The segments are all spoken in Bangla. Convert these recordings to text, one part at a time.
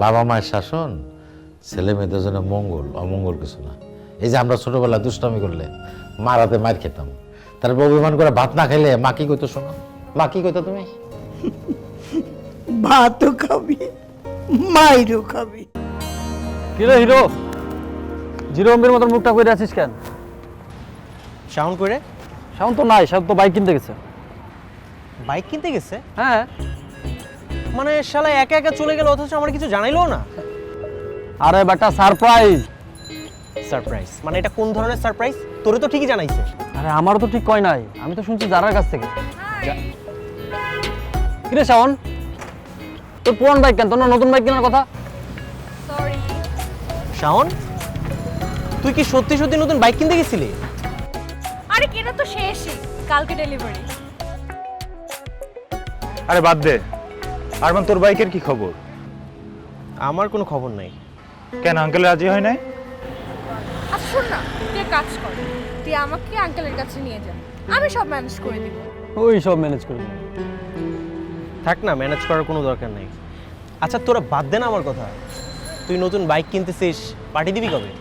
বাবা মায়ের শাসন ছেলে মেয়েদের জন্য মঙ্গল, অমঙ্গল কিছু না। এই যে আমরা ছোটবেলায় দুষ্টামি করলে মার হাতে মার খেতাম, তারপর অভিমান করে ভাত না খাইলে মা কি কইতো শোনো? মা কি কইতো তুমি? ভাতও খাবি, মাইরও খাবি। কিরে হিরো, জিরো এমবির মতন মুখটা করে আছিস কেন? শাওন করে শাওন তো নাই, শাওন তো বাইক কিনতে গেছে। বাইক কিনতে গেছে? হ্যাঁ। মানে শালা একা একা চলে গেল, অথচ আমার কিছু জানাইলো না। আরে বেটা সারপ্রাইজ। সারপ্রাইজ মানে এটা কোন ধরনের সারপ্রাইজ? তোরে তো ঠিকই জানাইছে। আরে আমারও তো ঠিক কয় নাই, আমি তো শুনছি জারার কাছ থেকে। কিরে শাওন, তোর পুরান বাইক কেন, তোর না নতুন বাইক কেনার কথা? শাওন, তুই কি সত্যি সত্যি নতুন বাইক কিনতে গেছিলি? আরে কেনা তো শেষই, কালকে ডেলিভারি। আরে বাদ দে, আরমান তোর বাইকের কি খবর? আমার কোনো খবর নাই। কেন আঙ্কেল রাজি হয় নাই? আচ্ছা শোন না, তুই এক কাজ কর, তুই আমাকে আঙ্কেলের কাছে নিয়ে যা, আমি সব ম্যানেজ করে দিব। ওই সব ম্যানেজ করে দিবো। থাক না, ম্যানেজ করার কোনো দরকার নেই। আচ্ছা তোরা বাদ দে না আমার কথা, তুই নতুন বাইক কিনতেছিস, পার্টি দিবি কবে?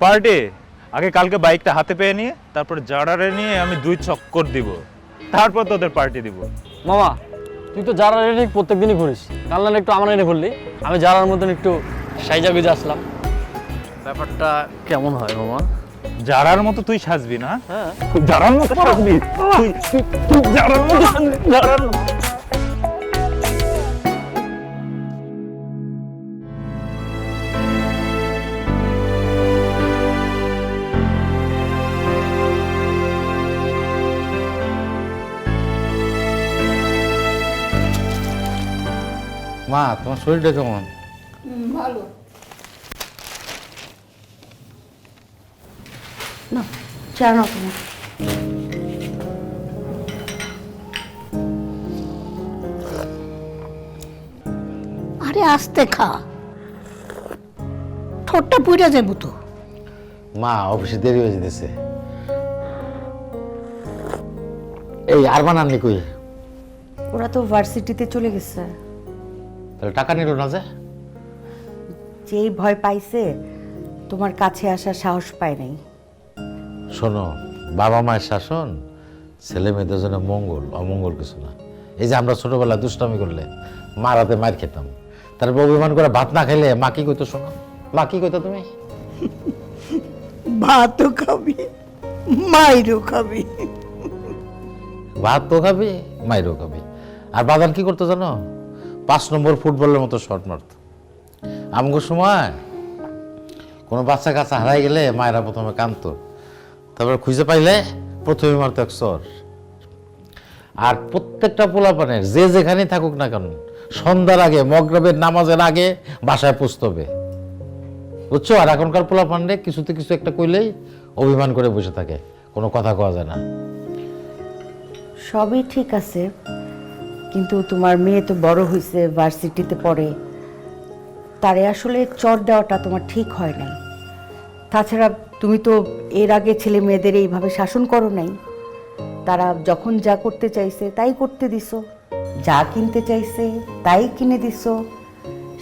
পার্টি আগে কালকে বাইকটা হাতে পেয়ে নিয়ে তারপর জারারে নিয়ে আমি 2 চক্কর দিব, তারপর তোদের পার্টি দিব। মামা তুই তো জারার এনে প্রত্যেক দিনই ঘুরিস, কাল না একটু আমার এনে ঘুরলি, আমি জারার মতন একটু সাইজা গুজে আসলাম। ব্যাপারটা কেমন হয় মামা? জারার মতো তুই সাজবি না? হ্যাঁ। জারার মতো সাজবি তুই জারার মতো সাজবি, জারার মতো। মা তোমার শরীরটা কেমন? ভালো না, জানো তোমার আরে আস্তে খা, ঠোঁটটা পুড়ে যাবো তো। মা অফিসে দেরি হয়ে যেতেছে। এই আরমান আনলি কই? ওরা তো ভার্সিটিতে চলে গেছে। তাহলে টাকা নিল না যে? যেই ভয় পাইছে তোমার কাছে আসার সাহস পায় নাই। শোনো, বাবা মায়ের শাসন ছেলে মেয়েদের জন্য মঙ্গল, অমঙ্গল কিছু না। এই যে আমরা ছোটবেলায় দুষ্টামি করলে মার হাতে মার খেতাম, তারপর অভিমান করে ভাত না খাইলে মা কি কইতো শোনো? মা কি কইতো তুমি? ভাতও খাবি, মাইরও খাবি। ভাত তো খাবি, মাইরও খাবি। আর বাদান কি করতো জানো? 5 নম্বর ফুটবলের মতো শট মারত। আমগো সময় কোনো বাচ্চা কাচ্চা হারাই গেলে মায়েরা প্রথমে কাঁদতো, তারপর খুঁজে পাইলে প্রথমে মারতো 1 চর। আর প্রত্যেকটা পোলাপানের যে যেখানেই থাকুক না কেন, সন্ধ্যার আগে মগরিবের নামাজের আগে বাসায় পৌঁছতে হবে, বুঝছো? আর এখনকার পোলাপানরে কিছুতে কিছু একটা কইলেই অভিমান করে বসে থাকে, কোনো কথা কওয়া যায় না। সবই ঠিক আছে, কিন্তু তোমার মেয়ে তো বড় হয়েছে, ভার্সিটিতে পড়ে, তারে আসলে চর দেওয়াটা তোমার ঠিক হয় নাই। তাছাড়া তুমি তো এর আগে ছেলে মেয়েদের এইভাবে শাসন করো নাই। তারা যখন যা করতে চাইছে তাই করতে দিছো, যা কিনতে চাইছে তাই কিনে দিছো।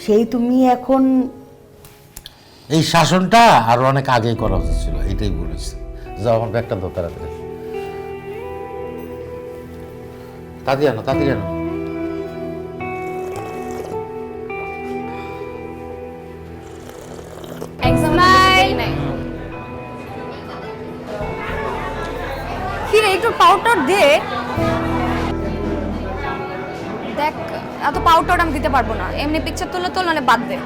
সেই তুমি এখন এই শাসনটা আরো অনেক আগেই করা উচিত ছিল, এটাই বলেছি। যাও আমার ব্যাগটা দাও তাড়াতাড়ি। তাড়াতাড়ি আনো, তাড়াতাড়ি আনো। কিরে একটু পাউডার দে। দেখ এত পাউডার আমি দিতে পারবো না, এমনি পিকচার তুললে তোল, নাহলে বাদ দে।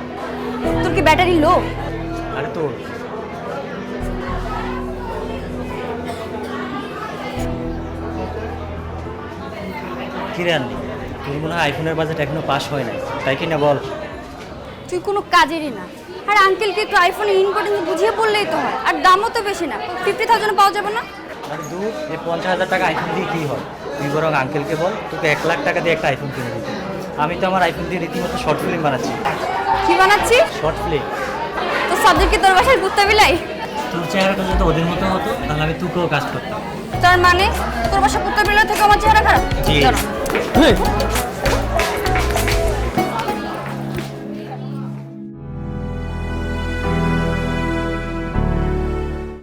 তোর কি ব্যাটারি লো? আরে তোর কিরে আনলি, তুই মনে হয় আইফোনের বাজেট এখনো পাস হয় নাই, তাই কি না বল? তুই কোনো কাজেরই না। আর আঙ্কেলকে একটু আইফোনে ইম্পর্টেন্স বুঝিয়ে বললেই তো হয়, আর দামও তো বেশি না, 50,000 পাওয়া যাবে না? আরে দূর, এই 50,000 টাকা আইফোন দিয়ে কী হয়? তুই বরং আঙ্কেলকে বল তোকে 1 লাখ টাকা দিয়ে একটা আইফোন কিনে দিতে। আমি তো আমার আইফোন দিয়ে রীতিমতো শর্ট ফিল্ম বানাচ্ছি। কি বানাচ্ছিস? Short film. তো সাবজেক্ট কি তোর বাসায় ঘুরতে বিলাই? তোর চেহারাটা যদি ওদের মতো হতো তাহলে আমি তোকেও কাজ করতাম। তার মানে তোর বাসা কুত্তা বিলাই থেকে আমার চেহারা খারাপ? জি। দাঁড়া।